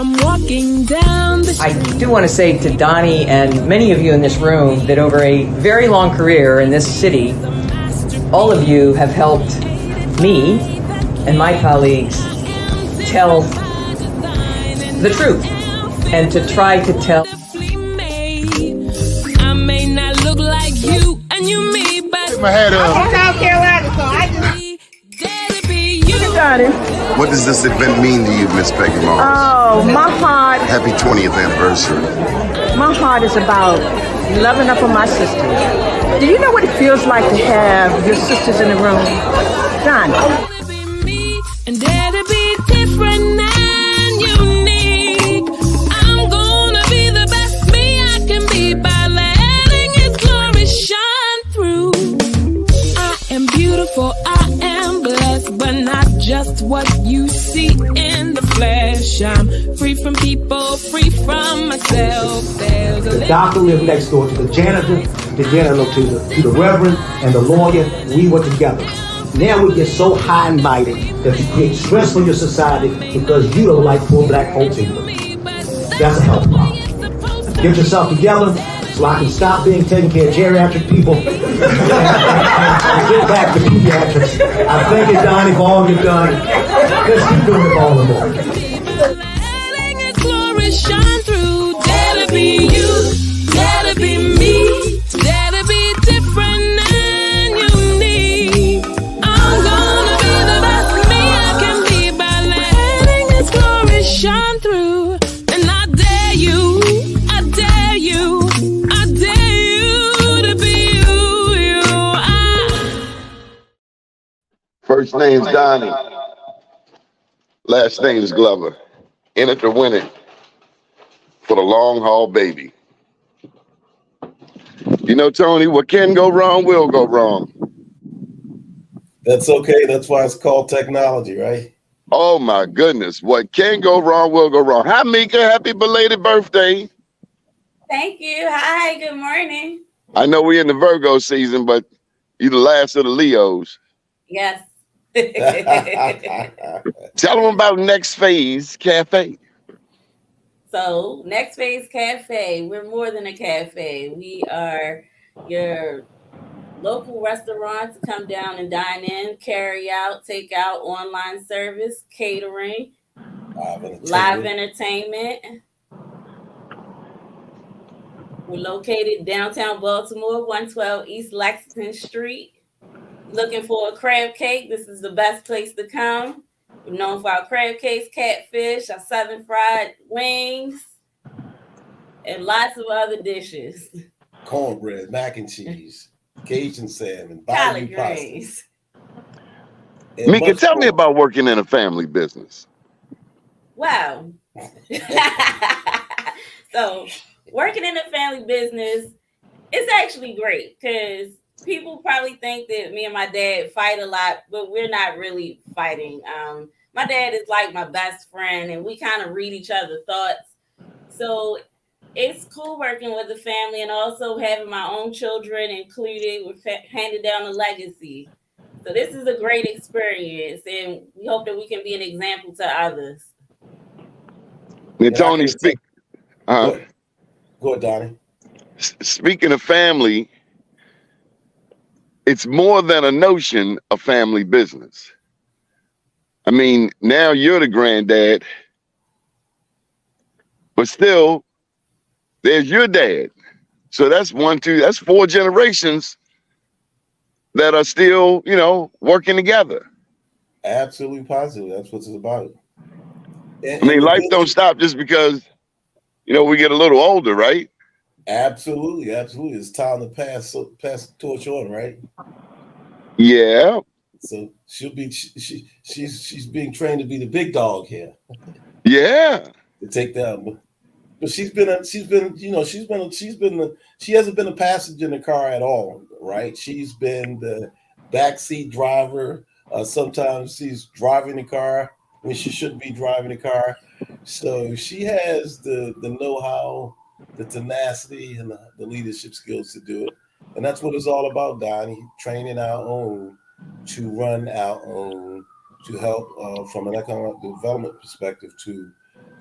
I'm walking down the street. I do want to say to Doni and many of you in this room that over a very long career in this city, all of you have helped me and my colleagues tell the truth and to try to tell. I may not look like you and you me, but Take my hat off. I'm from South Carolina, so I just... What does this event mean to you, Miss Peggy Moss? Oh, my heart, Happy 20th anniversary. my heart is about loving up on my sisters. Do you know what it feels like to have your sisters in the room? Done. And dare to be different and unique. I'm gonna be the best me I can be by letting His glory shine through. I am beautiful, I am blessed, but not just what you see in the flesh. I'm free from people, free from myself. There's The doctor lived next door to the janitor, to the reverend, and the lawyer. We were together. Now we get so high and mighty that you create stress for your society because you don't like poor black folks either. That's a health problem. Get yourself together so I can stop being taking care of geriatric people and get back to pediatrics. I thank you, Doni, for all you've done. Let's keep doing it all the more. letting His glory shine through. Dare to be you, dare to be me, dare to be different and unique. I'm gonna be the best me I can be by letting His glory shine through. And I dare you, I dare you, I dare you to be you. First name's Doni. Last name's Glover. In it to win it for the long haul, baby. You know, Tony, what can go wrong will go wrong. That's okay. That's why it's called technology, right? Oh my goodness. What can go wrong will go wrong. Hi, Mika. Happy belated birthday. Thank you. Hi, good morning. I know we're in the Virgo season, but you the last of the Leos. Yes. Tell them about Next Phase Cafe. So, Next Phase Cafe, we're more than a cafe. We are your local restaurant to come down and dine in, carry out, take out, online service, catering, live entertainment. We're located downtown Baltimore, 112 East Lexington Street. Looking for a crab cake? This is the best place to come. We're known for our crab cakes, catfish, our southern fried wings, and lots of other dishes. Cornbread, mac and cheese, Cajun salmon, Collard bayou pasta. greens. and Mika, much tell me more. about working in a family business. Wow. So working in a family business is actually great because people probably think that me and my dad fight a lot, but we're not really fighting. My dad is like my best friend, and we kind of read each other's thoughts. So it's cool working with the family and also having my own children included. We're handing down a legacy. So this is a great experience, and we hope that we can be an example to others. And Tony, Go ahead, Doni. speaking of family, it's more than a notion of family business. I mean, now you're the granddad, but still, there's your dad. So that's that's 4 generations that are still, working together. Absolutely positive. That's what it's about. I mean, life don't stop just because, we get a little older, right? Absolutely, absolutely. It's time to pass the torch on, right? Yeah. So she's being trained to be the big dog here. Yeah. To take down, but she hasn't been a passenger in the car at all, right? She's been the backseat driver. Sometimes she's driving the car when she shouldn't be driving the car. So she has the know-how, the tenacity, and the leadership skills to do it. And that's what it's all about, Doni, training our own to run our own, to help from an economic development perspective to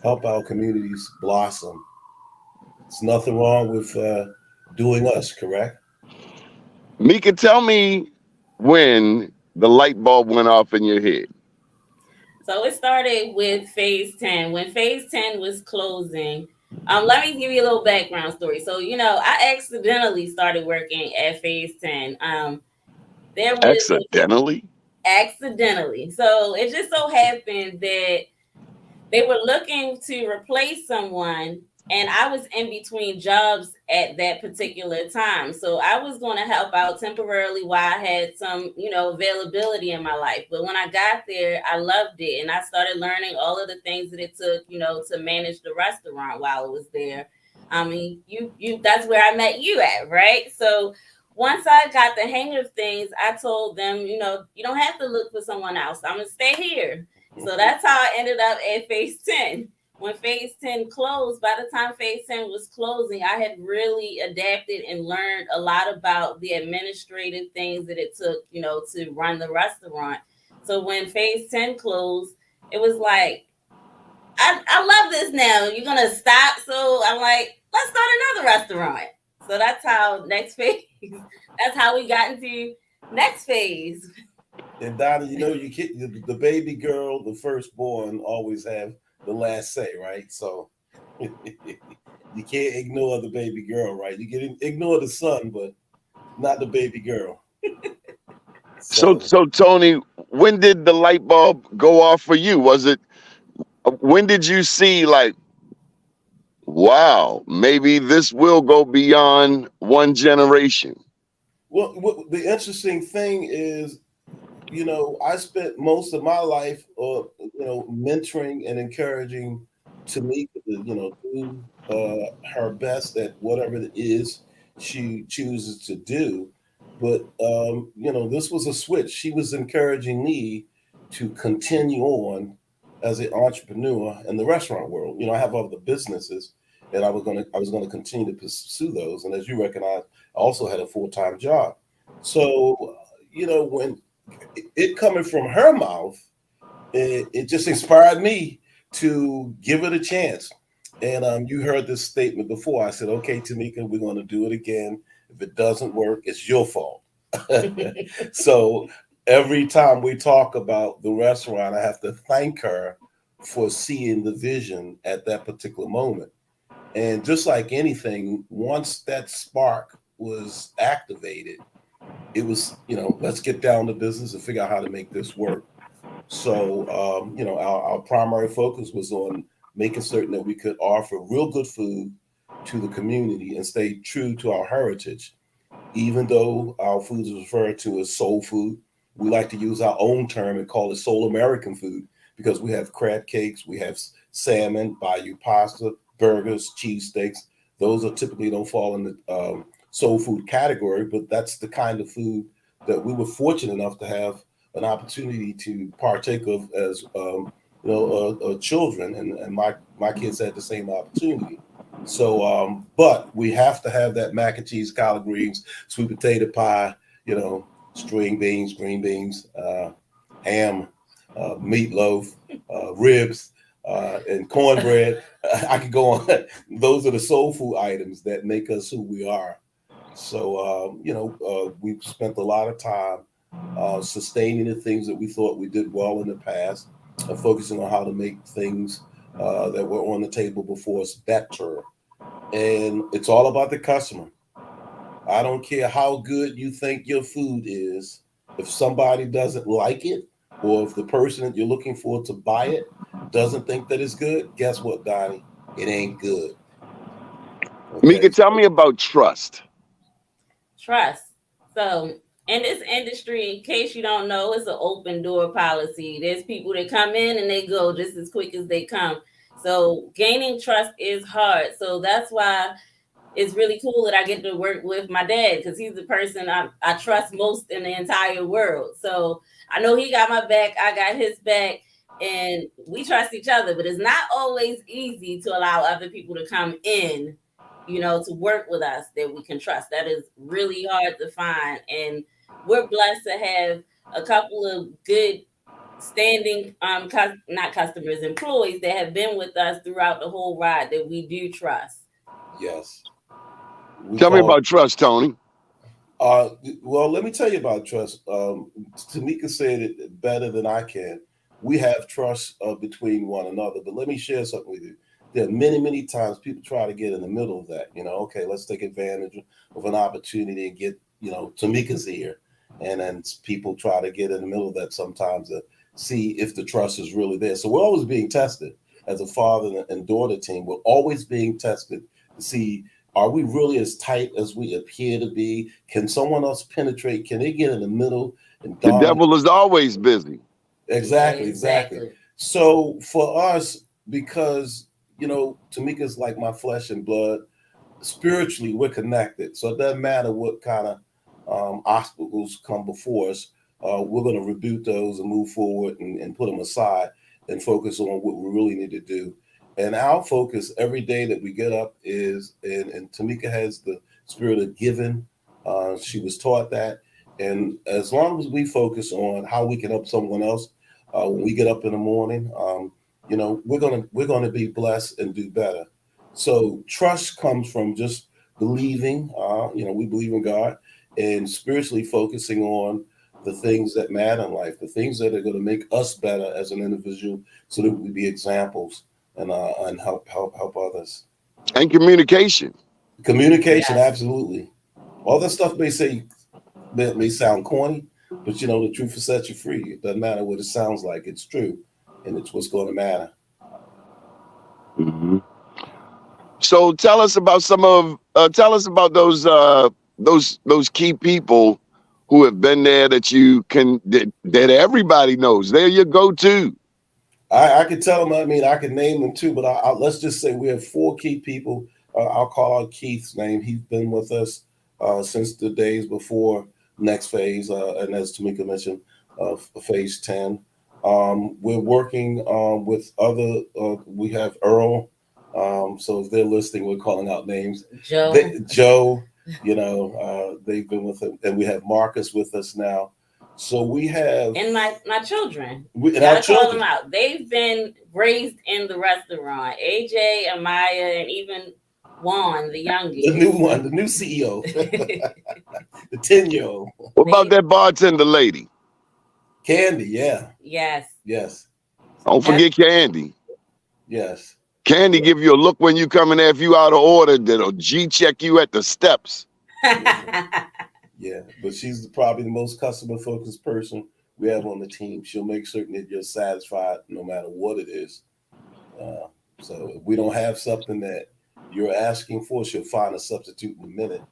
help our communities blossom. There's nothing wrong with doing us, correct? Mika, tell me when the light bulb went off in your head. So it started with Phase 10. When Phase 10 was closing, let me give you a little background story. So, I accidentally started working at Phase 10. There was Accidentally? accidentally. So it just so happened that they were looking to replace someone, and I was in between jobs at that particular time. So I was going to help out temporarily while I had some, availability in my life. But when I got there, I loved it, and I started learning all of the things that it took, to manage the restaurant while I was there. I mean, you that's where I met you at, right? So once I got the hang of things, I told them, you don't have to look for someone else. I'm gonna stay here. So that's how I ended up at Phase 10. When Phase 10 closed, by the time Phase 10 was closing, I had really adapted and learned a lot about the administrative things that it took, to run the restaurant. So when Phase 10 closed, it was like, I love this now. You're going to stop. So I'm like, let's start another restaurant. So that's how next phase, that's how we got into next phase. And Donna, you get the baby girl, the firstborn, always have the last say, right? So you can't ignore the baby girl, right? You can ignore the son, but not the baby girl. So Tony, when did the light bulb go off for you? When did you see like, wow, maybe this will go beyond one generation? Well, the interesting thing is, I spent most of my life, mentoring and encouraging Tamika to, do her best at whatever it is she chooses to do. But, this was a switch. She was encouraging me to continue on as an entrepreneur in the restaurant world. I have other businesses, and I was going to continue to pursue those. And as you recognize, I also had a full-time job. So, when it coming from her mouth, it just inspired me to give it a chance. And you heard this statement before. I said, okay, Tamika, we're going to do it again. If it doesn't work, it's your fault. So every time we talk about the restaurant, I have to thank her for seeing the vision at that particular moment. And just like anything, once that spark was activated, it was, let's get down to business and figure out how to make this work. So, our primary focus was on making certain that we could offer real good food to the community and stay true to our heritage. Even though our food is referred to as soul food, we like to use our own term and call it soul American food because we have crab cakes, we have salmon, bayou pasta, burgers, cheesesteaks. Those are typically don't fall in the soul food category, but that's the kind of food that we were fortunate enough to have an opportunity to partake of as children, and my kids had the same opportunity. So, but we have to have that mac and cheese, collard greens, sweet potato pie, string beans, green beans, ham, meatloaf, ribs, and cornbread. I could go on. Those are the soul food items that make us who we are. So, we've spent a lot of time sustaining the things that we thought we did well in the past and focusing on how to make things that were on the table before us better. And it's all about the customer. I don't care how good you think your food is. If somebody doesn't like it, or if the person that you're looking for to buy it doesn't think that it's good, guess what, Donnie? It ain't good. Okay? Mika, tell me about trust. Trust. So in this industry, in case you don't know, it's an open door policy. There's people that come in and they go just as quick as they come. So gaining trust is hard. So that's why it's really cool that I get to work with my dad because he's the person I trust most in the entire world. So I know he got my back, I got his back, and we trust each other. But it's not always easy to allow other people to come in, to work with us that we can trust. That is really hard to find. And we're blessed to have a couple of good standing, not customers, employees that have been with us throughout the whole ride that we do trust. Yes. Tell me about trust, Tony. Well, let me tell you about trust. Tamika said it better than I can. We have trust between one another, but let me share something with you. There are many, many times people try to get in the middle of that. Okay, let's take advantage of an opportunity and get, Tamika's ear. And then people try to get in the middle of that sometimes to see if the trust is really there. So we're always being tested as a father and daughter team. We're always being tested to see, are we really as tight as we appear to be? Can someone else penetrate? Can they get in the middle and dominate? The devil is always busy. Exactly. So for us, because, Tamika's like my flesh and blood, spiritually, we're connected. So it doesn't matter what kind of obstacles come before us. We're going to rebuke those and move forward and put them aside and focus on what we really need to do. And our focus every day that we get up is, and Tamika has the spirit of giving. She was taught that. And as long as we focus on how we can help someone else, when we get up in the morning, we're gonna be blessed and do better. So trust comes from just believing. We believe in God and spiritually focusing on the things that matter in life, the things that are going to make us better as an individual, so that we be examples and help others. And communication. Yes. Absolutely. All that stuff may sound corny, but the truth will set you free. It doesn't matter what it sounds like; it's true, and it's what's going to matter. Mm-hmm. So tell us about those key people who have been there that everybody knows. They're your go-to. I could tell them. I mean, I could name them too, but let's just say we have 4 key people. I'll call out Keith's name. He's been with us since the days before Next Phase, and as Tamika mentioned, Phase 10. We're working with other. We have Earl. So if they're listening, we're calling out names. Joe. They've been with him, and we have Marcus with us now. So we have, and my children. Gotta call them out. They've been raised in the restaurant. AJ, Amaya, and even Juan, the youngest. The new one, the new CEO, the 10-year-old. What about that bartender lady? Candy, yeah. Yes. Don't forget Candy. Yes. Candy give you a look when you come in there. If you out of order, that'll G-check you at the steps. Yeah, but she's probably the most customer-focused person we have on the team. She'll make certain that you're satisfied no matter what it is. So if we don't have something that you're asking for, she'll find a substitute in a minute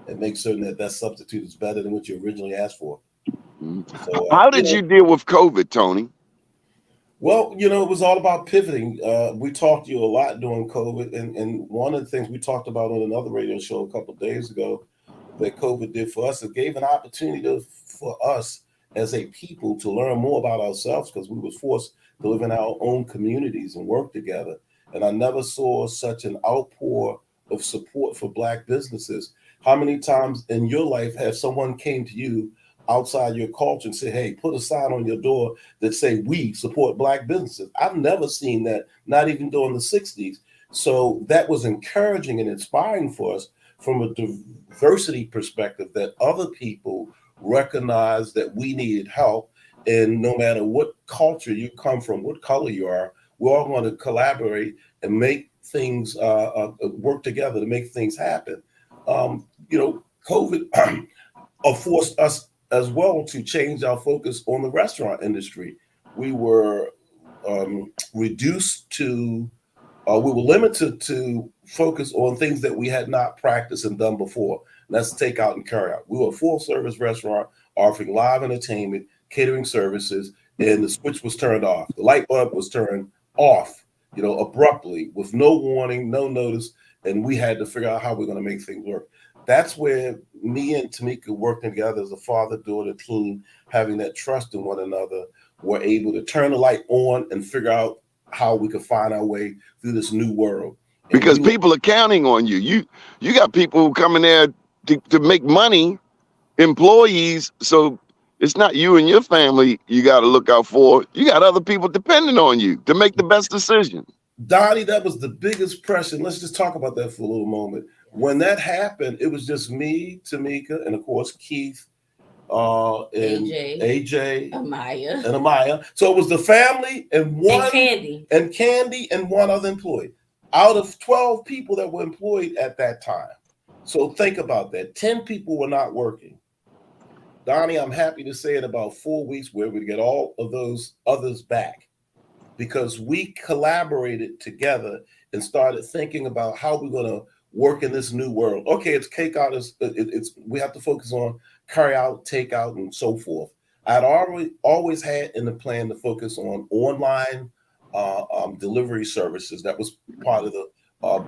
and make certain that substitute is better than what you originally asked for. So, how did you deal with COVID, Tony? Well, it was all about pivoting. We talked to you a lot during COVID, and one of the things we talked about on another radio show a couple of days ago that COVID did for us, it gave an opportunity for us as a people to learn more about ourselves, because we were forced to live in our own communities and work together. And I never saw such an outpour of support for Black businesses. How many times in your life have someone came to you outside your culture and say, hey, put a sign on your door that say, we support Black businesses? I've never seen that, not even during the 60s. So that was encouraging and inspiring for us from a diversity perspective, that other people recognized that we needed help. And no matter what culture you come from, what color you are, we're all going to collaborate and make things work together to make things happen. COVID forced us as well to change our focus on the restaurant industry. We were we were limited to focus on things that we had not practiced and done before. That's takeout and carry out. We were a full service restaurant offering live entertainment, catering services, and the switch was turned off. The light bulb was turned off, abruptly, with no warning, no notice, and we had to figure out how we're going to make things work. That's where me and Tamika, working together as a father-daughter team, having that trust in one another, were able to turn the light on and figure out how we could find our way through this new world. And because people are counting on you. You got people who come in there to make money, employees. So It's not you and your family you got to look out for. You got other people depending on you to make the best decision. Donnie, that was the biggest pressure. Let's just talk about that for a little moment. When that happened, it was just me, Tamika, and of course Keith, and AJ, Amaya. So it was the family and Candy and one other employee out of 12 people that were employed at that time. So think about that. 10 people were not working. Donnie, I'm happy to say in about 4 weeks we're going to get all of those others back, because we collaborated together and started thinking about how we're going to work in this new world. Okay, it's cake out. It's we have to focus on carry out, take out, and so forth. I'd always had in the plan to focus on online delivery services. That was part of the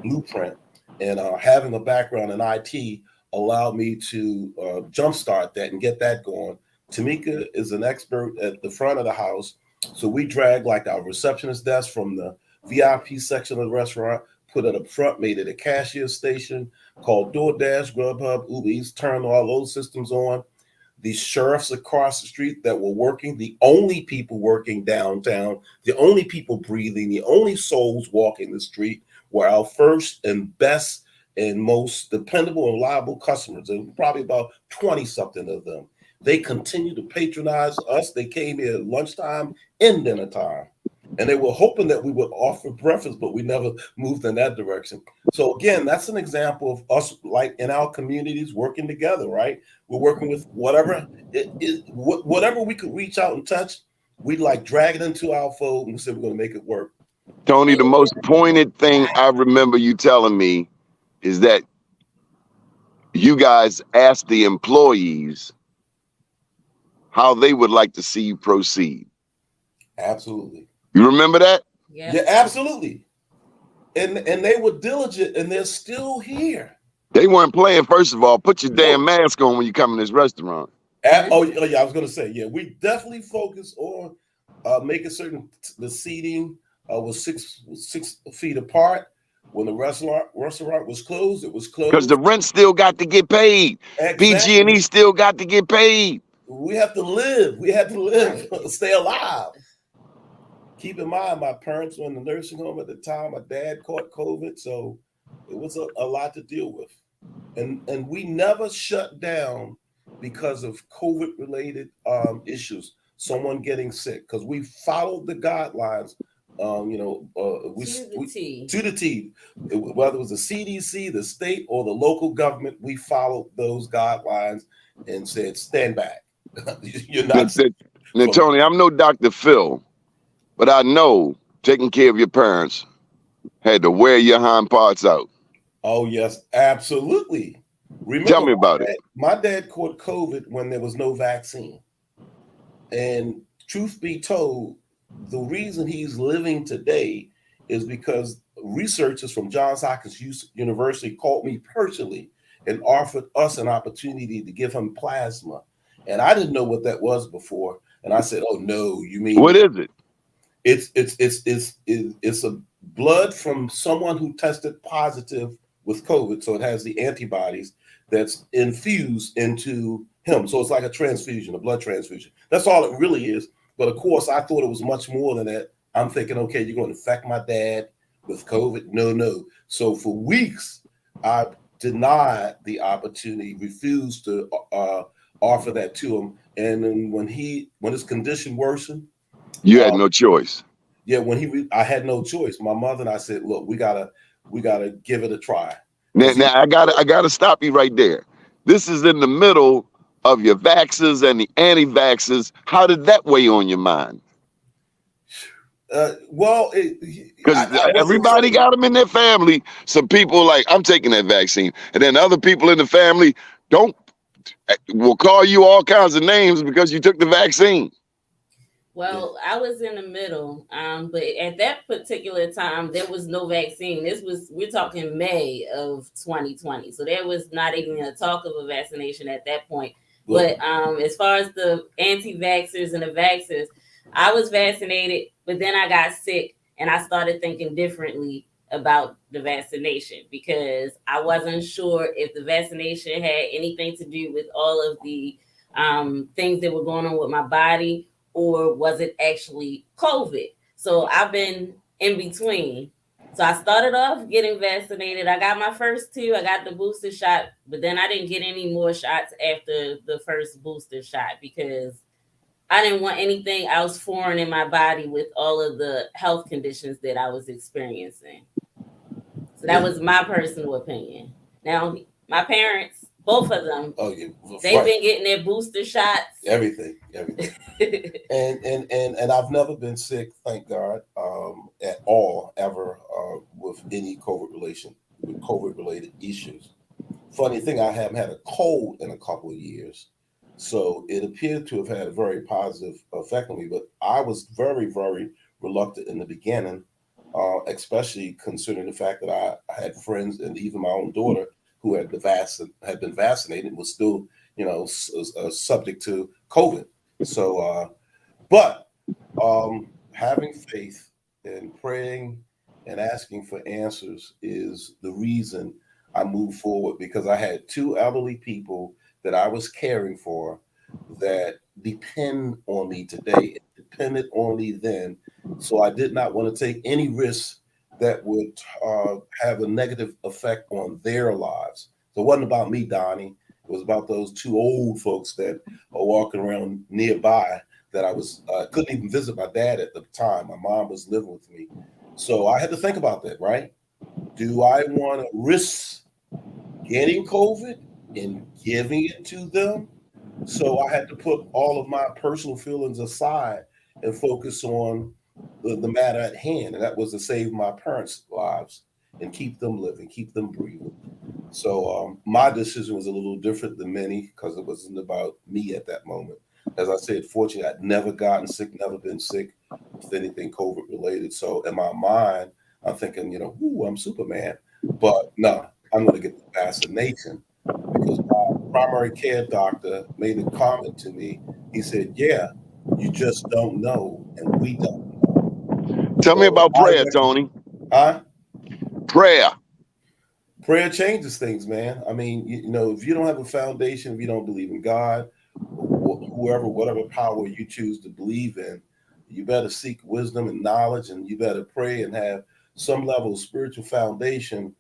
blueprint. And having a background in IT allowed me to jumpstart that and get that going. Tamika is an expert at the front of the house. So we drag like our receptionist desk from the VIP section of the restaurant, put it up front, made it a cashier station, called DoorDash, Grubhub, Uber Eats, turned all those systems on. The sheriffs across the street that were working, the only people working downtown, the only people breathing, the only souls walking the street were our first and best and most dependable and reliable customers. And probably about 20 something of them. They continue to patronize us. They came here at lunchtime and dinner time. And they were hoping that we would offer breakfast, but we never moved in that direction. So again, that's an example of us, like in our communities, working together, right? We're working with whatever we could reach out and touch, we'd like drag it into our fold and say we're going to make it work. Tony, the most pointed thing I remember you telling me is that you guys asked the employees how they would like to see you proceed. Absolutely. You remember that? Yeah, absolutely. And they were diligent, and they're still here. They weren't playing. First of all, put your damn mask on when you come in this restaurant. Yeah, I was going to say, yeah, we definitely focus on making certain the seating was six feet apart. When the restaurant was closed, it was closed. Because the rent still got to get paid. Exactly. PG&E still got to get paid. We have to live. We have to live, stay alive. Keep in mind, my parents were in the nursing home at the time. My dad caught COVID, so it was a lot to deal with. And we never shut down because of COVID-related issues, someone getting sick, because we followed the guidelines. To the T. Whether it was the CDC, the state, or the local government, we followed those guidelines and said, stand back. You're not. Now, Tony, I'm no Dr. Phil, but I know taking care of your parents had to wear your hind parts out. Oh, yes, absolutely. Remember, tell me about it. My dad caught COVID when there was no vaccine. And truth be told, the reason he's living today is because researchers from Johns Hopkins University called me personally and offered us an opportunity to give him plasma. And I didn't know what that was before. And I said, oh, no, you mean. What is it? It's a blood from someone who tested positive with COVID. So it has the antibodies that's infused into him. So it's like a transfusion, a blood transfusion. That's all it really is. But of course, I thought it was much more than that. I'm thinking, okay, you're going to infect my dad with COVID? No. So for weeks, I denied the opportunity, refused to offer that to him. And then when his condition worsened, you had no choice. Yeah, I had no choice. My mother and I said, look, we gotta give it a try. Now I gotta stop you right there. This is in the middle of your vaxxers and the anti-vaxxers. How did that weigh on your mind? Because everybody got them in their family. Some people like, I'm taking that vaccine, and then other people in the family will call you all kinds of names because you took the vaccine. Well, I was in the middle, but at that particular time, there was no vaccine. We're talking May of 2020. So there was not even a talk of a vaccination at that point. But as far as the anti-vaxxers and the vaxxers, I was vaccinated, but then I got sick and I started thinking differently about the vaccination because I wasn't sure if the vaccination had anything to do with all of the things that were going on with my body, or was it actually COVID? So I've been in between. So I started off getting vaccinated. I got my first 2. I got the booster shot, but then I didn't get any more shots after the first booster shot because I didn't want anything else foreign in my body with all of the health conditions that I was experiencing. So that was my personal opinion. Now, my parents, both of them, they've been getting their booster shots. Everything. and I've never been sick, thank God, at all, ever, with any COVID-related issues. Funny thing, I haven't had a cold in a couple of years. So it appeared to have had a very positive effect on me, but I was very, very reluctant in the beginning, especially considering the fact that I had friends and even my own daughter who had been vaccinated and was still, subject to COVID. So, but having faith and praying and asking for answers is the reason I moved forward, because I had 2 elderly people that I was caring for that depend on me today, depended on me then. So I did not want to take any risks that would have a negative effect on their lives. So it wasn't about me, Doni. It was about those 2 old folks that are walking around nearby that I couldn't even visit my dad at the time. My mom was living with me. So I had to think about that, right? Do I want to risk getting COVID and giving it to them? So I had to put all of my personal feelings aside and focus on the matter at hand, and that was to save my parents' lives and keep them living, keep them breathing. So my decision was a little different than many because it wasn't about me at that moment. As I said, fortunately, I'd never gotten sick, never been sick with anything COVID related. So in my mind, I'm thinking, ooh, I'm Superman. But no, I'm going to get the vaccination, because my primary care doctor made a comment to me. He said, yeah, you just don't know, and we don't know. Tell me about prayer, Doni. Huh? Prayer. Prayer changes things, man. I mean, if you don't have a foundation, if you don't believe in God, whoever, whatever power you choose to believe in, you better seek wisdom and knowledge, and you better pray and have some level of spiritual foundation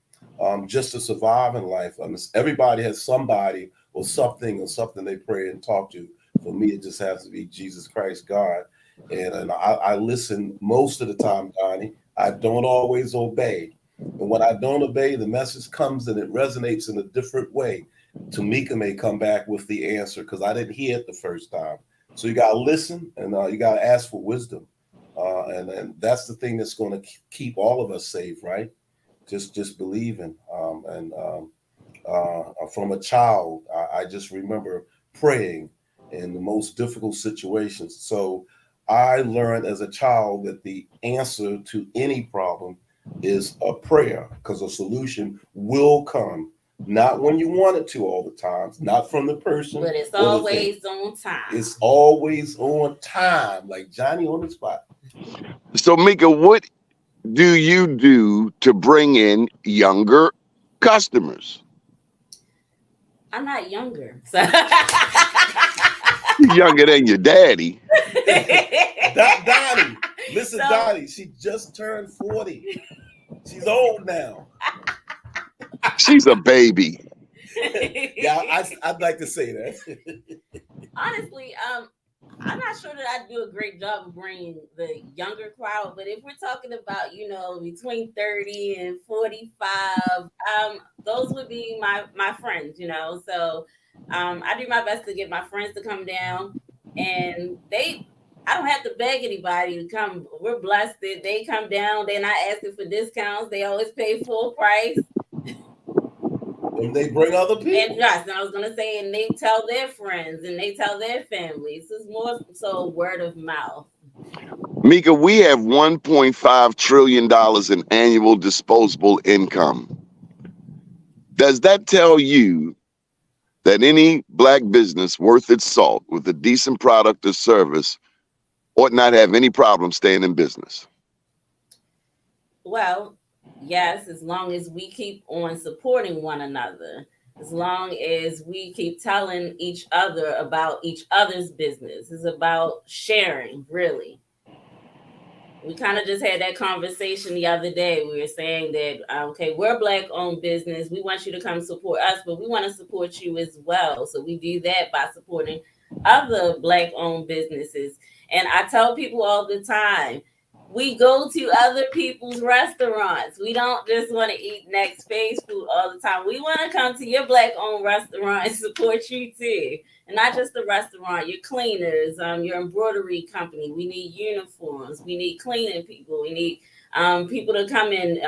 just to survive in life. Everybody has somebody or something they pray and talk to. For me, it just has to be Jesus Christ, God. And I listen most of the time, Doni. I don't always obey. And when I don't obey, the message comes and it resonates in a different way. Tamika may come back with the answer because I didn't hear it the first time. So you got to listen, and you got to ask for wisdom. And that's the thing that's going to keep all of us safe, right? Just believing. From a child, I just remember praying in the most difficult situations. So I learned as a child that the answer to any problem is a prayer, because a solution will come, not when you want it to all the time, not from the person, but it's always on time. It's always on time, like Johnny on the spot. So, Mika, what do you do to bring in younger customers? I'm not younger. So. Younger than your daddy. Doni, listen, Doni, she just turned 40. She's old now. She's a baby. Yeah, I'd like to say that. Honestly, I'm not sure that I do a great job of bringing the younger crowd, but if we're talking about, between 30 and 45, those would be my friends, So I do my best to get my friends to come down, and I don't have to beg anybody to come. We're blessed that they come down. They're not asking for discounts. They always pay full price. And they bring other people. And yes, and I was gonna say, and they tell their friends and they tell their families. It's more so word of mouth. Mika, we have $1.5 trillion in annual disposable income. Does that tell you that any Black business worth its salt with a decent product or service ought not have any problem staying in business? Well, yes, as long as we keep on supporting one another. as long as we keep telling each other about each other's business. It's about sharing, really. We kind of just had that conversation the other day. We were saying that, okay, we're Black-owned business. We want you to come support us, but we want to support you as well. So we do that by supporting other Black-owned businesses. And I tell people all the time, we go to other people's restaurants. We don't just want to eat next Phaze food all the time. We want to come to your Black-owned restaurant and support you too. And not just the restaurant, your cleaners, your embroidery company. We need uniforms. We need cleaning people. We need people to come in,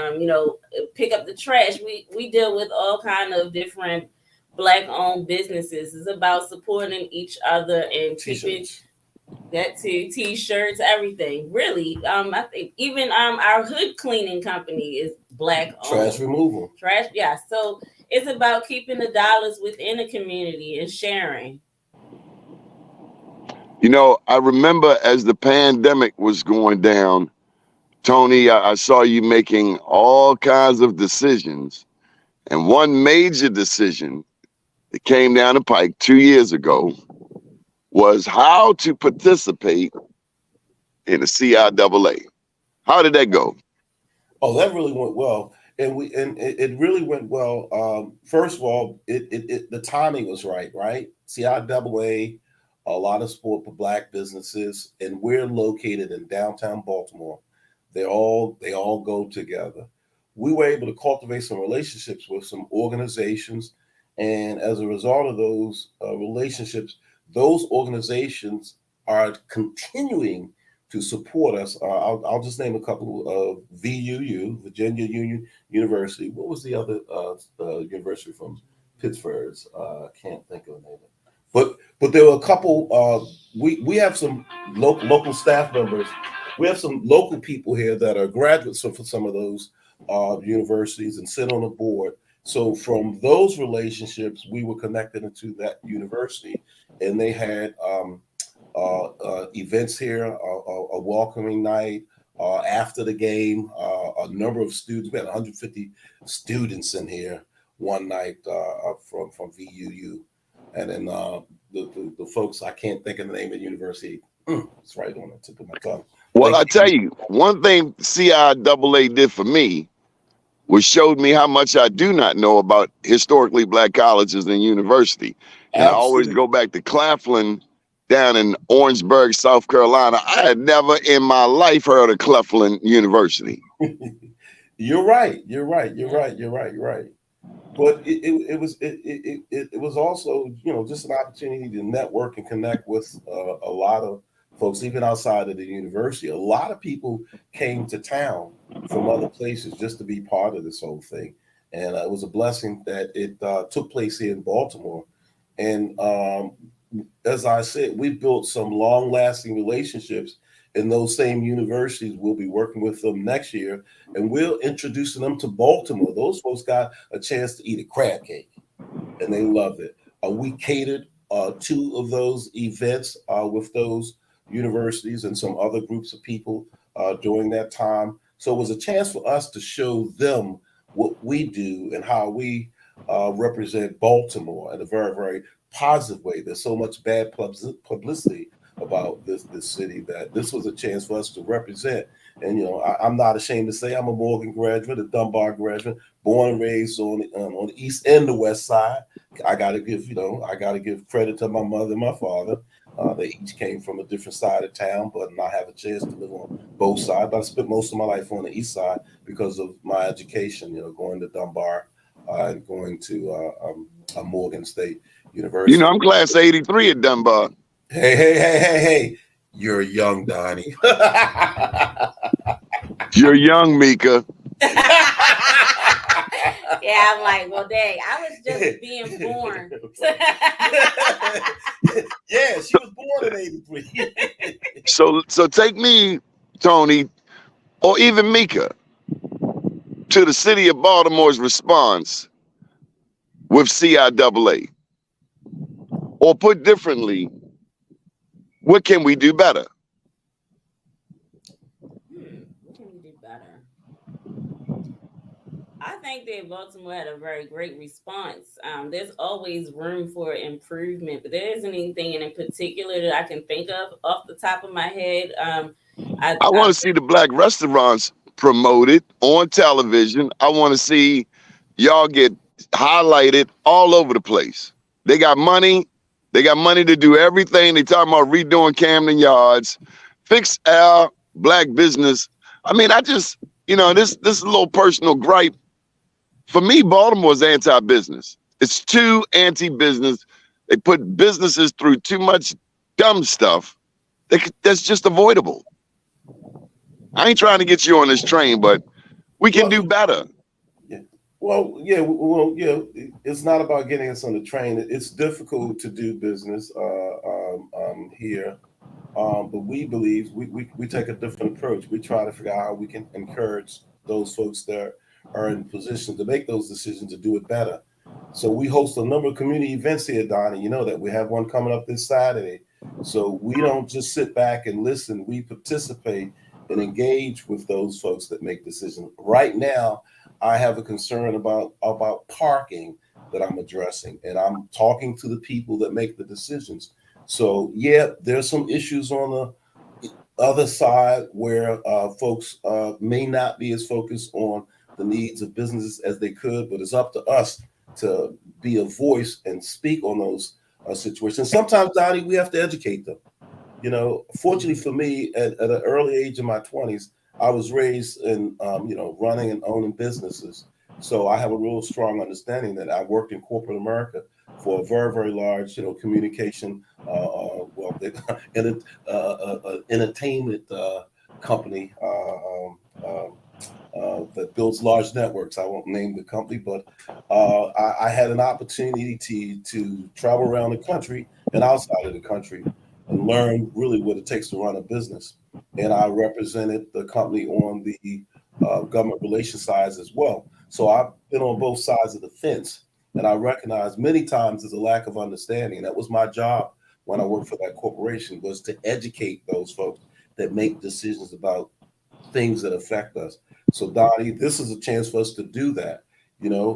pick up the trash. We deal with all kind of different Black-owned businesses. It's about supporting each other and keeping that too, t-shirts, everything. Really, I think even our hood cleaning company is Black-owned. Trash removal. Trash, yeah. So it's about keeping the dollars within the community and sharing. You know, I remember as the pandemic was going down, Tony, I saw you making all kinds of decisions. And one major decision that came down the pike 2 years ago was how to participate in the CIAA. How did that go? Oh, that really went well. And it really went well. First of all, the timing was right? CIAA, a lot of support for Black businesses, and we're located in downtown Baltimore. They all go together. We were able to cultivate some relationships with some organizations, and as a result of those relationships, those organizations are continuing to support us. I'll just name a couple of VUU, Virginia Union University. What was the other university from Pittsburgh? Can't think of the name. But there were a couple. We have some local staff members. We have some local people here that are graduates for some of those universities and sit on the board. So from those relationships, we were connected into that university, and they had events here, a welcoming night after the game. A number of students. We had 150 students in here one night from VUU. And then the folks, I can't think of the name of the university. It's right on the tip of my tongue. Well, I tell you, one thing CIAA did for me was showed me how much I do not know about historically Black colleges and university. And I always go back to Claflin down in Orangeburg, South Carolina. I had never in my life heard of Claflin University. You're right. But it was also, just an opportunity to network and connect with a lot of folks, even outside of the university. A lot of people came to town from other places just to be part of this whole thing. And it was a blessing that it took place here in Baltimore. And as I said, we built some long-lasting relationships in those same universities. We'll be working with them next year, and we'll introducing them to Baltimore. Those folks got a chance to eat a crab cake, and they loved it. We catered 2 of those events with those universities and some other groups of people during that time. So it was a chance for us to show them what we do and how we represent Baltimore in a very, very positive way. There's so much bad publicity about this city that this was a chance for us to represent. And I'm not ashamed to say I'm a Morgan graduate, a Dunbar graduate, born and raised on the east and the west side. I gotta give credit to my mother and my father. They each came from a different side of town, but I have a chance to live on both sides. But I spent most of my life on the east side because of my education, going to Dunbar and going to Morgan State University. I'm class 83 at Dunbar. Hey. You're young, Doni. You're young, Mika. Yeah, I'm like, well, dang, I was just being born. Yeah, she was born in 83. So take me, Tony, or even Mika, to the city of Baltimore's response with CIAA. Or put differently, what can we do better? What can we do better? I think that Baltimore had a very great response. There's always room for improvement, but there isn't anything in particular that I can think of off the top of my head. I I want to see the black restaurants promoted on television. I want to see y'all get highlighted all over the place. They got money. They got money to do everything. They talking about redoing Camden Yards, fix our black business. I mean, I just, this is a little personal gripe. For me, Baltimore is anti-business. It's too anti-business. They put businesses through too much dumb stuff that's just avoidable. I ain't trying to get you on this train, but we can do better. Yeah. Yeah. It's not about getting us on the train. It's difficult to do business here, but we believe we take a different approach. We try to figure out how we can encourage those folks that are in position to make those decisions to do it better. So we host a number of community events here, Doni. You know that we have one coming up this Saturday. So we don't just sit back and listen. We participate and engage with those folks that make decisions. Right now, I have a concern about parking that I'm addressing, and I'm talking to the people that make the decisions. So yeah, there's some issues on the other side where folks may not be as focused on the needs of businesses as they could, but it's up to us to be a voice and speak on those situations. Sometimes, Doni, we have to educate them. Fortunately for me, at an early age in my 20s, I was raised in, running and owning businesses. So I have a real strong understanding that I worked in corporate America for a very, very large, communication, entertainment company that builds large networks. I won't name the company, but I had an opportunity to travel around the country and outside of the country and learn really what it takes to run a business. And I represented the company on the government relations side as well. So I've been on both sides of the fence, and I recognize many times there's a lack of understanding. That was my job when I worked for that corporation, was to educate those folks that make decisions about things that affect us. So Doni, this is a chance for us to do that.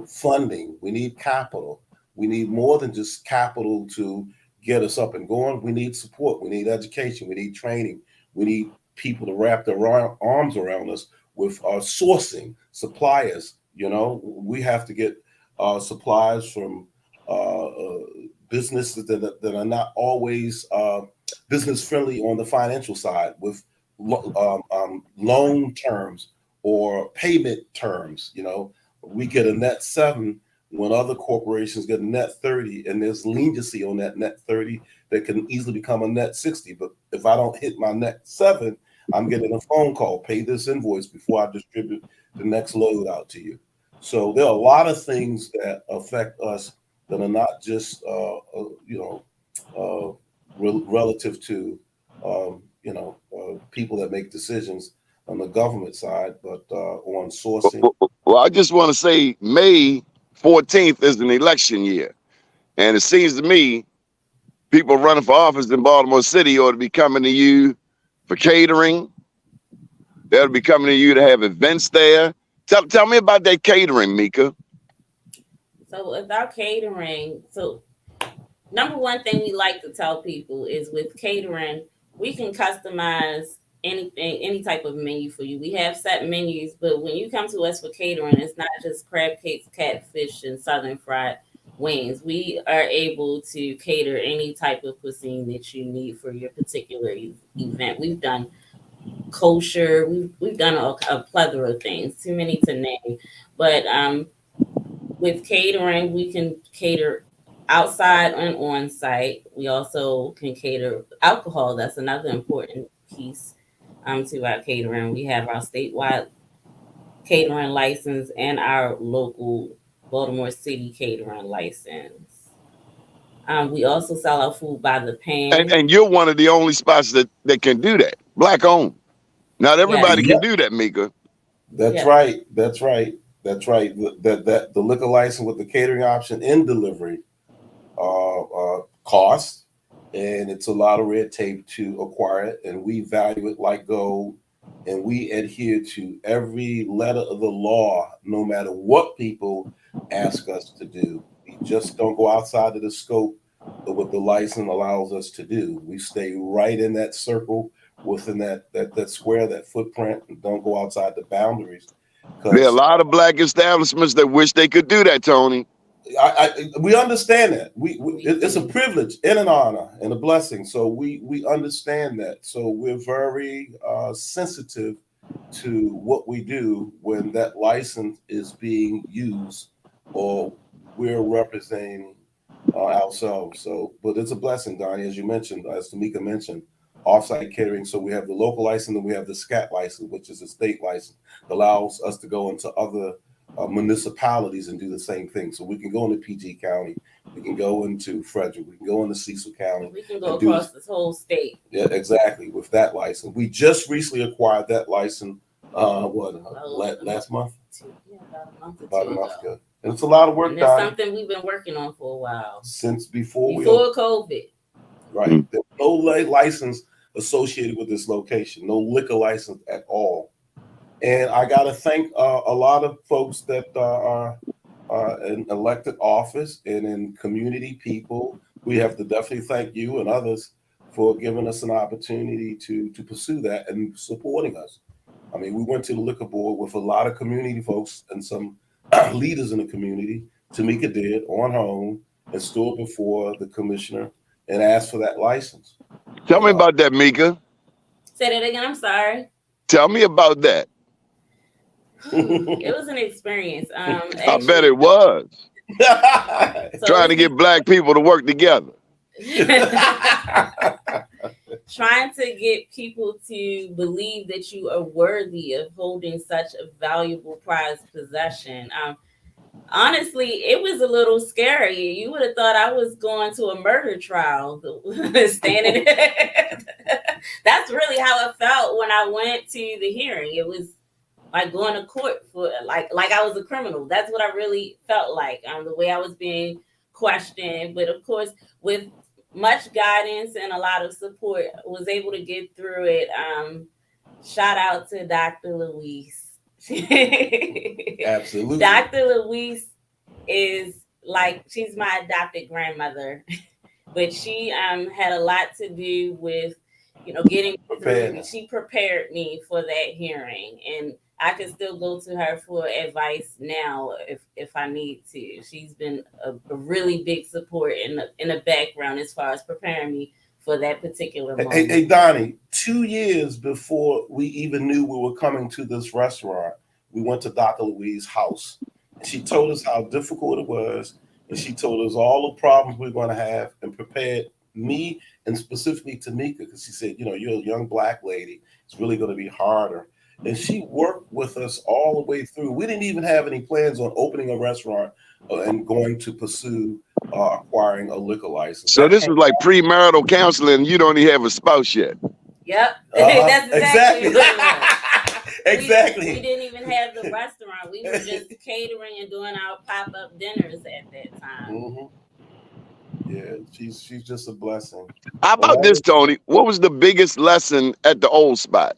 Funding, we need capital. We need more than just capital to get us up and going. We need support. We need education. We need training. We need people to wrap their arms around us with sourcing, suppliers. We have to get supplies from businesses that are not always business friendly on the financial side, with loan terms or payment terms. We get a net 7 when other corporations get a net 30, and there's leniency on that net 30 that can easily become a net 60. But if I don't hit my net 7, I'm getting a phone call, pay this invoice before I distribute the next load out to you. So there are a lot of things that affect us that are not just, relative to, people that make decisions on the government side, but on sourcing. Well, I just want to say May 14th is an election year. And it seems to me people running for office in Baltimore City ought to be coming to you for catering. They ought to be coming to you to have events there. Tell me about that catering, Mika. So with our catering, number one thing we like to tell people is with catering, we can customize anything, any type of menu for you. We have set menus, but when you come to us for catering, it's not just crab cakes, catfish, and southern fried wings. We are able to cater any type of cuisine that you need for your particular event. We've done kosher. We've done a plethora of things, too many to name. But with catering, we can cater outside and on site. We also can cater alcohol. That's another important piece to our catering. We have our statewide catering license and our local Baltimore City catering license. We also sell our food by the pan. And you're one of the only spots that can do that. Black owned. Not everybody can do that, Mika. That's right. That's right. That's right. That the liquor license with the catering option and delivery costs, and it's a lot of red tape to acquire it, and we value it like gold. and we adhere to every letter of the law, no matter what people ask us to do. We just don't go outside of the scope of what the license allows us to do. We stay right in that circle, within that square, that footprint, and don't go outside the boundaries. There are a lot of black establishments that wish they could do that, Tony. We understand that. It's a privilege and an honor and a blessing. So we understand that. So we're very sensitive to what we do when that license is being used or we're representing ourselves. So, but it's a blessing, Donnie, as you mentioned, as Tamika mentioned, offsite catering. So we have the local license and we have the SCAT license, which is a state license that allows us to go into other municipalities and do the same thing. So we can go into PG County, we can go into Frederick, we can go into Cecil County. We can go across this whole state. Yeah, exactly. With that license, we just recently acquired that license. Last month? Yeah, about a month ago. And it's a lot of work. And it's something we've been working on for a while. Since before COVID. Right. There's no license associated with this location, no liquor license at all. And I got to thank a lot of folks that are in elected office and in community people. We have to definitely thank you and others for giving us an opportunity to pursue that and supporting us. I mean, we went to the liquor board with a lot of community folks and some leaders in the community. Tamika did on her own and stood before the commissioner and asked for that license. Tell me about that, Mika. Say that again. I'm sorry. Tell me about that. It was an experience. Actually, I bet it was. Trying to get black people to work together. Trying to get people to believe that you are worthy of holding such a valuable prized possession. Honestly, it was a little scary. You would have thought I was going to a murder trial. Standing there. That's really how it felt when I went to the hearing. It was like going to court for like I was a criminal. That's what I really felt like. The way I was being questioned, but of course, with much guidance and a lot of support, was able to get through it. Shout out to Dr. Louise. Absolutely. Dr. Louise is like, she's my adopted grandmother, but she had a lot to do with, getting through. She prepared me for that hearing, and I can still go to her for advice now if I need to. She's been a really big support in the background as far as preparing me for that particular moment. Hey, Donnie, 2 years before we even knew we were coming to this restaurant, we went to Dr. Louise's house. She told us how difficult it was, and she told us all the problems we were going to have and prepared me and specifically Tamika, because she said, you're a young black lady. It's really going to be harder. And she worked with us all the way through. We didn't even have any plans on opening a restaurant and going to pursue acquiring a liquor license. So this was like premarital counseling. You don't even have a spouse yet. Yep. That's exactly. Exactly. We didn't even have the restaurant. We were just catering and doing our pop-up dinners at that time. Mm-hmm. Yeah, she's just a blessing. How about this, Tony? What was the biggest lesson at the old spot?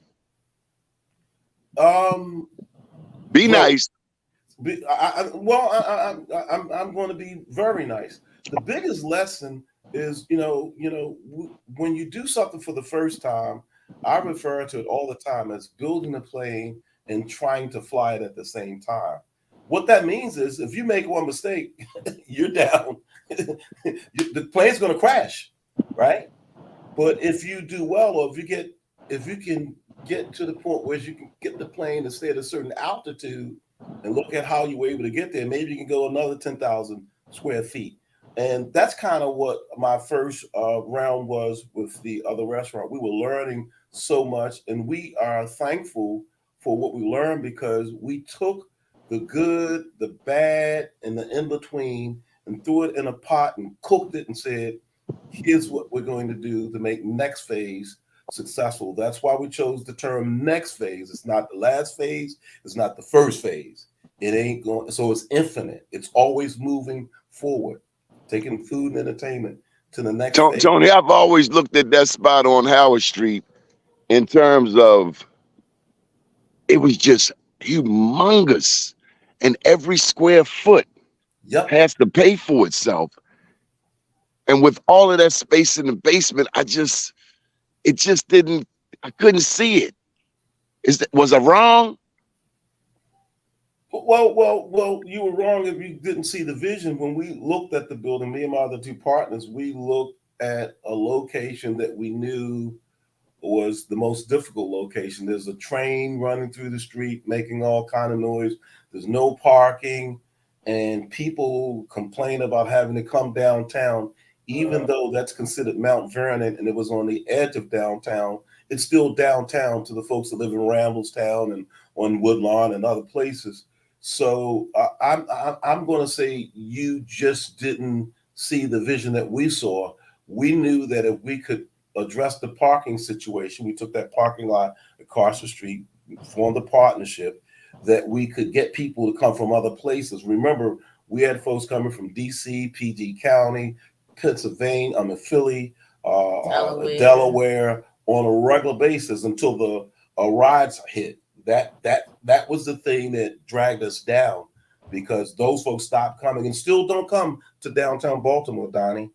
Be nice. I'm going to be very nice. The biggest lesson is, when you do something for the first time, I refer to it all the time as building a plane and trying to fly it at the same time. What that means is if you make one mistake, you're down. The plane's going to crash, right? But if you do well, or if you can get to the point where you can get the plane to stay at a certain altitude and look at how you were able to get there, maybe you can go another 10,000 square feet. And that's kind of what my first round was with the other restaurant. We were learning so much, and we are thankful for what we learned because we took the good, the bad, and the in-between and threw it in a pot and cooked it and said, here's what we're going to do to make next phase successful. That's why we chose the term next phase. It's not the last phase. It's not the first phase. It ain't going, so it's infinite. It's always moving forward, taking food and entertainment to the next phase. Tony, I've always looked at that spot on Howard Street in terms of it was just humongous, and every square foot Yep. has to pay for itself. And with all of that space in the basement, I couldn't see it. Was I wrong? Well, you were wrong if you didn't see the vision. When we looked at the building, me and my other two partners, we looked at a location that we knew was the most difficult location. There's a train running through the street, making all kind of noise. There's no parking, and people complain about having to come downtown, even though that's considered Mount Vernon and it was on the edge of downtown. It's still downtown to the folks that live in Randallstown and on Woodlawn and other places. So I'm going to say you just didn't see the vision that we saw. We knew that if we could address the parking situation, we took that parking lot across the street, formed a partnership, that we could get people to come from other places. Remember, we had folks coming from DC, PG County, Pennsylvania, Philly, Delaware on a regular basis until the riots hit. That was the thing that dragged us down, because those folks stopped coming and still don't come to downtown Baltimore, Donnie.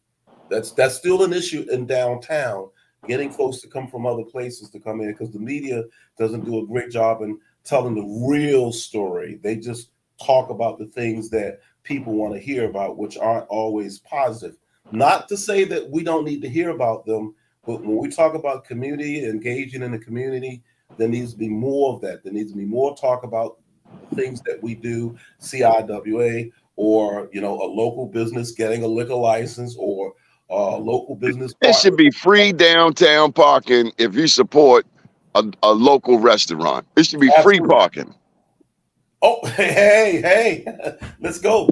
That's still an issue in downtown, getting folks to come from other places to come in, because the media doesn't do a great job in telling the real story. They just talk about the things that people want to hear about, which aren't always positive. Not to say that we don't need to hear about them, but when we talk about community, engaging in the community, there needs to be more of that. There needs to be more talk about the things that we do, CIWA, or a local business getting a liquor license, or local business. It should be free downtown parking if you support a local restaurant. It should be free parking. Oh, hey, let's go.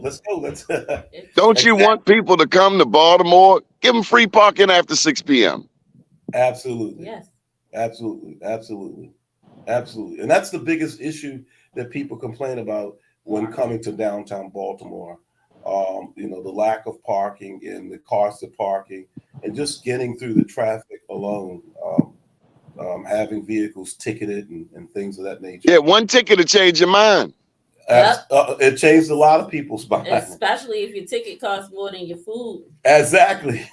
Don't you want people to come to Baltimore? Give them free parking after 6 p.m. Absolutely. Yes. Absolutely. And that's the biggest issue that people complain about when coming to downtown Baltimore. The lack of parking and the cost of parking, and just getting through the traffic alone, having vehicles ticketed and things of that nature. Yeah, one ticket to change your mind. Yep. It changed a lot of people's mind. Especially if your ticket costs more than your food. Exactly.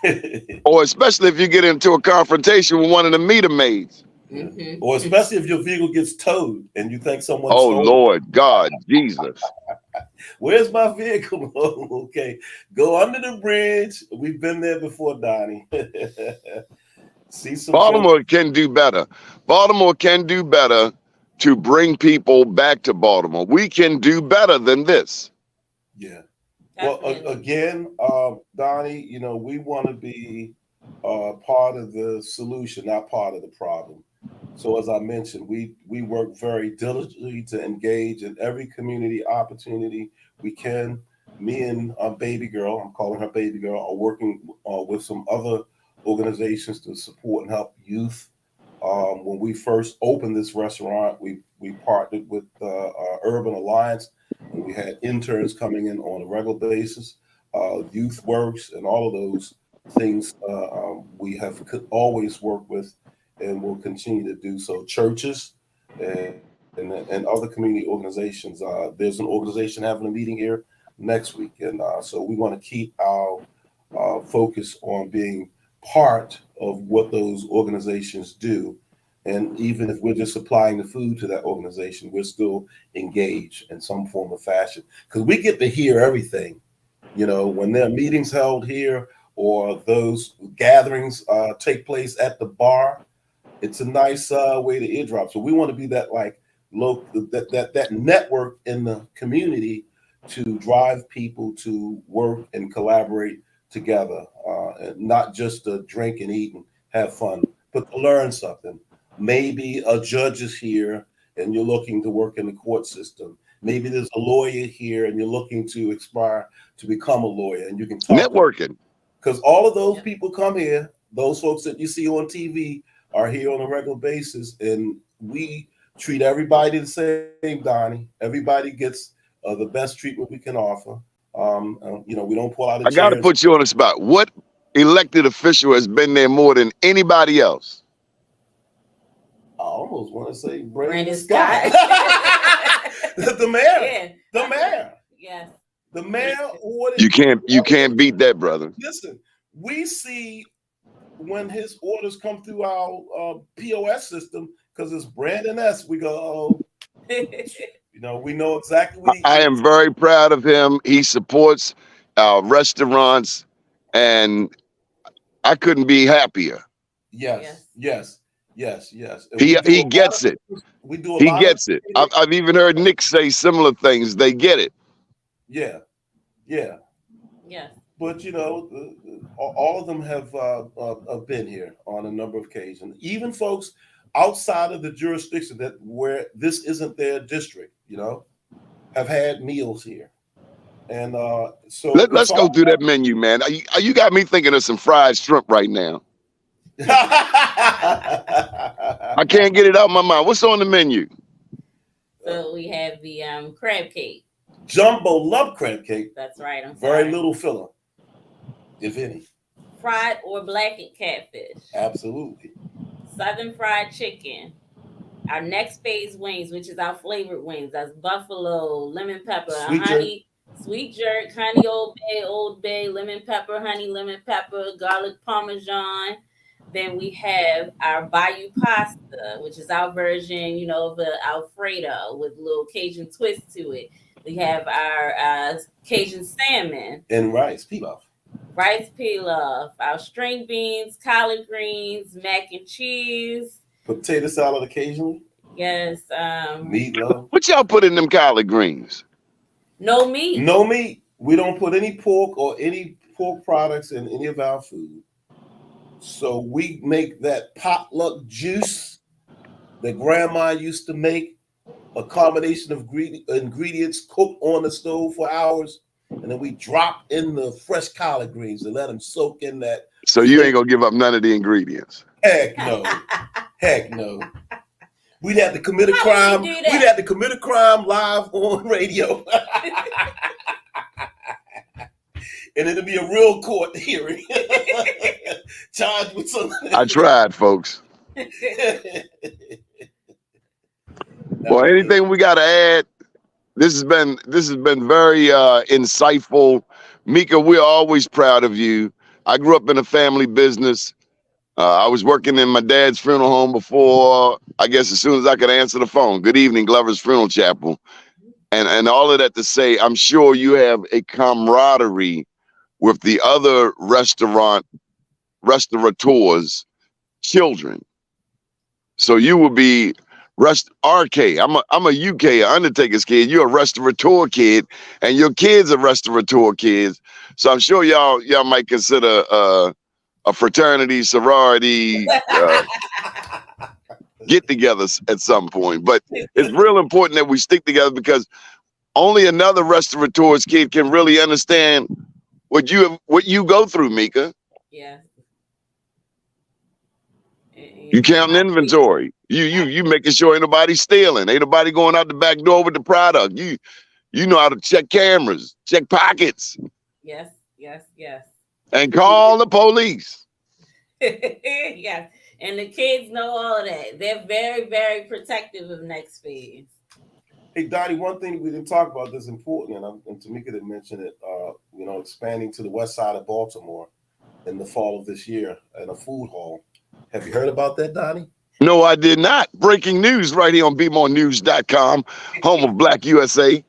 Or especially if you get into a confrontation with one of the meter maids. Mm-hmm. Or especially if your vehicle gets towed and you think someone Oh, Lord God, Jesus. Where's my vehicle? Okay, go under the bridge. We've been there before, Donnie. Baltimore can do better. Baltimore can do better to bring people back to Baltimore. We can do better than this. Yeah. Well, again, Donnie, we want to be part of the solution, not part of the problem. So as I mentioned, we work very diligently to engage in every community opportunity we can. Me and baby girl, I'm calling her baby girl, are working with some other organizations to support and help youth. When we first opened this restaurant, we partnered with Urban Alliance, and we had interns coming in on a regular basis. Youth Works and all of those things we have always worked with, and will continue to do so. Churches and other community organizations. There's an organization having a meeting here next week, and so we want to keep our focus on being part of what those organizations do. And even if we're just supplying the food to that organization, we're still engaged in some form of fashion, because we get to hear everything. When there are meetings held here or those gatherings take place at the bar, it's a nice way to eardrop. So we want to be that that network in the community to drive people to work and collaborate together, and not just to drink and eat and have fun, but to learn something. Maybe a judge is here and you're looking to work in the court system. Maybe there's a lawyer here and you're looking to aspire to become a lawyer, and you can talk networking. Because all of those people come here, those folks that you see on TV are here on a regular basis, and we treat everybody the same, Donnie. Everybody gets the best treatment we can offer. We don't pull out. I got to put you on the spot. What elected official has been there more than anybody else? I almost want to say Brandon Brandon Scott. The mayor. Yeah. The mayor. Yes. The mayor ordered. You can't beat that, brother. Listen, we see when his orders come through our POS system, because it's Brandon S. We go, oh, you know, we know exactly what he I am very proud of him. He supports our restaurants, and I couldn't be happier. Yes. And He gets it. We do a He lot gets it. I've even heard Nick say similar things. They get it. Yeah. Yes. But you know, all of them have been here on a number of occasions. Even folks outside of the jurisdiction that where this isn't their district, you know, have had meals here. And so let's go through that menu, man. You got me thinking of some fried shrimp right now. I can't get it out of my mind. What's on the menu? So we have the crab cake. Jumbo love crab cake. That's right. Very little filler, if any. Fried or blackened catfish. Absolutely. Southern fried chicken. Our next phase wings, which is our flavored wings. That's buffalo, lemon pepper, sweet jerk, honey, Old Bay, lemon pepper, honey, lemon pepper, garlic parmesan. Then we have our Bayou pasta, which is our version, you know, of the Alfredo with a little Cajun twist to it. We have our Cajun salmon. And rice pilaf. Our string beans, collard greens, mac and cheese. Potato salad occasionally. Yes. Meatloaf. What y'all put in them collard greens? No meat. No meat. We don't put any pork or any pork products in any of our food. So we make that potluck juice that grandma used to make, a combination of ingredients cooked on the stove for hours, and then we drop in the fresh collard greens and let them soak in that. So you ain't gonna give up none of the ingredients? Heck no. Heck no. We'd have to commit a crime. We'd have to commit a crime live on radio. And it'll be a real court hearing. Charged with something. I tried, folks. Well, anything we got to add? This has been very insightful. Mika, we're always proud of you. I grew up in a family business. I was working in my dad's funeral home before, I guess, as soon as I could answer the phone. Good evening, Glover's Funeral Chapel. And all of that to say, I'm sure you have a camaraderie with the other restaurateurs' children. So you will be RK. I'm a UK Undertaker's kid. You're a restaurateur kid, and your kids are restaurateur kids. So I'm sure y'all might consider a fraternity, sorority, get-togethers at some point. But it's real important that we stick together, because only another restaurateur's kid can really understand what you go through, Mika. Yeah. You counting inventory. You making sure ain't nobody stealing. Ain't nobody going out the back door with the product. You know how to check cameras, check pockets. Yes. And call the police. Yes. And the kids know all of that. They're very, very protective of next phase. Hey, Doni, one thing we didn't talk about that's important, and Tamika did mention it, expanding to the west side of Baltimore in the fall of this year at a food hall. Have you heard about that, Doni? No, I did not. Breaking news right here on BeMoreNews.com, home of Black USA.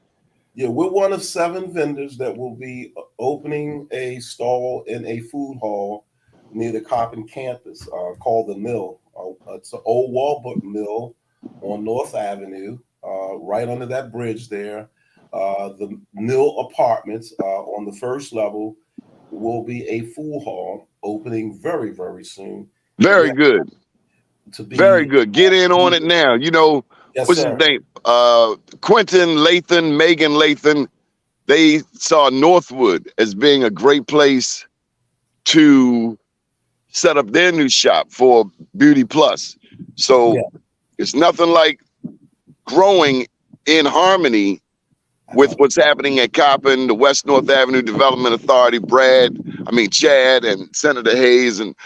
Yeah, we're one of 7 vendors that will be opening a stall in a food hall near the Coppin campus called The Mill. It's an old Walbrook Mill on North Avenue. Right under that bridge there, the Mill Apartments on the first level will be a food hall opening very, very soon. Very good. Very good. Get in on it now. You know, yes, what's sir. his name? Quentin Lathan, Megan Lathan. They saw Northwood as being a great place to set up their new shop for Beauty Plus. So it's nothing like growing in harmony with what's happening at Coppin, the West North Avenue Development Authority, Chad and Senator Hayes and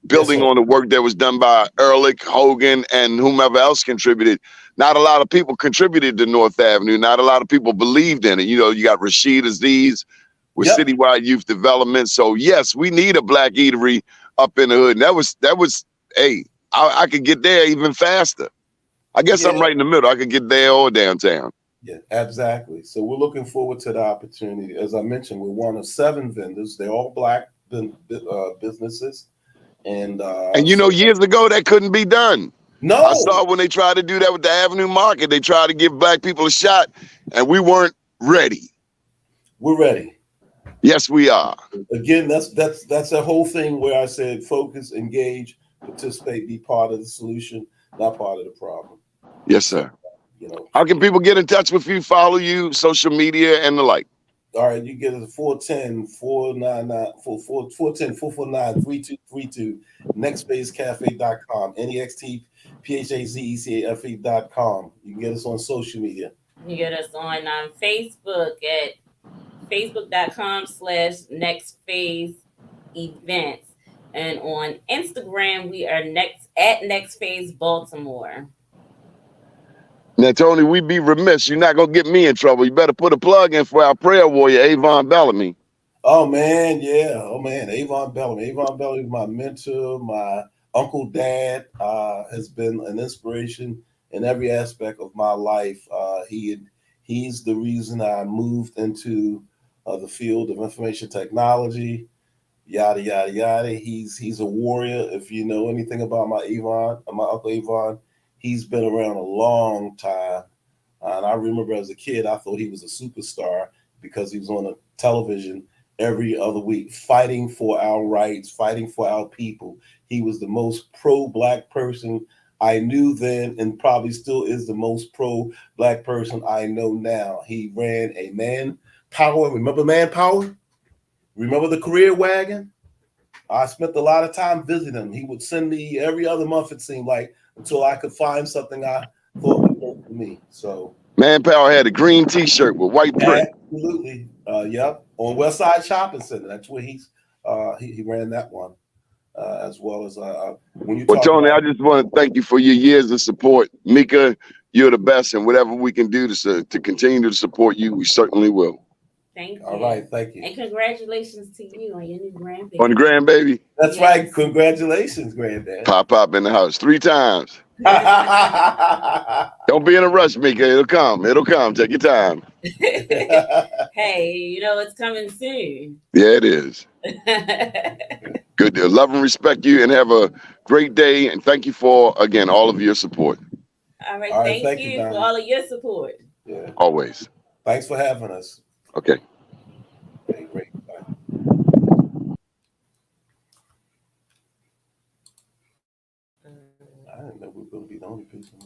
building on the work that was done by Ehrlich, Hogan, and whomever else contributed. Not a lot of people contributed to North Avenue. Not a lot of people believed in it. You know, you got Rashid Aziz with Citywide Youth Development. So yes, we need a black eatery up in the hood. And that was, hey, I could get there even faster. I guess I'm right in the middle. I could get there or downtown. Yeah, exactly. So we're looking forward to the opportunity. As I mentioned, we're one of 7 vendors. They're all black businesses. And you know, years ago, that couldn't be done. No. I saw when they tried to do that with the Avenue Market, they tried to give black people a shot, and we weren't ready. We're ready. Yes, we are. Again, that's a whole thing where I said focus, engage, participate, be part of the solution, not part of the problem. Yes, sir. You know, how can people get in touch with you, follow you, social media, and the like? All right, you get it 410-449-3232, nextphazecafe.com, nextphazecafe.com. You can get us on social media. You get us on Facebook at facebook.com/nextphazeevents. And on Instagram, we are at nextphaze Baltimore. Now, Tony, we'd be remiss. You're not going to get me in trouble. You better put a plug in for our prayer warrior, Avon Bellamy. Oh, man, yeah. Oh, man, Avon Bellamy. Avon Bellamy is my mentor. My uncle, dad has been an inspiration in every aspect of my life. He's the reason I moved into the field of information technology, yada, yada, yada. He's a warrior. If you know anything about my uncle Avon, he's been around a long time. And I remember as a kid, I thought he was a superstar because he was on the television every other week, fighting for our rights, fighting for our people. He was the most pro-black person I knew then, and probably still is the most pro-black person I know now. He ran a Manpower. Remember Manpower? Remember the career wagon? I spent a lot of time visiting him. He would send me every other month, it seemed like, until I could find something I thought would work for me. So Manpower had a green T-shirt with white print. Absolutely. Yep. On West Side Shopping Center. That's where he ran that one. As well as when you talk Tony, about, I just want to thank you for your years of support. Mika, you're the best, and whatever we can do to continue to support you, we certainly will. Thank you. All right, thank you. And congratulations to you on your new grandbaby. On the grandbaby? That's right. Congratulations, granddad. Pop in the house 3 times. Don't be in a rush, Mika. It'll come. Take your time. Hey, you know it's coming soon. Yeah, it is. Good deal. Love and respect you, and have a great day. And thank you for, again, all of your support. All right, thank you for all of your support. Yeah. Always. Thanks for having us. Okay. Okay, great. Bye. I didn't know we were going to be the only people.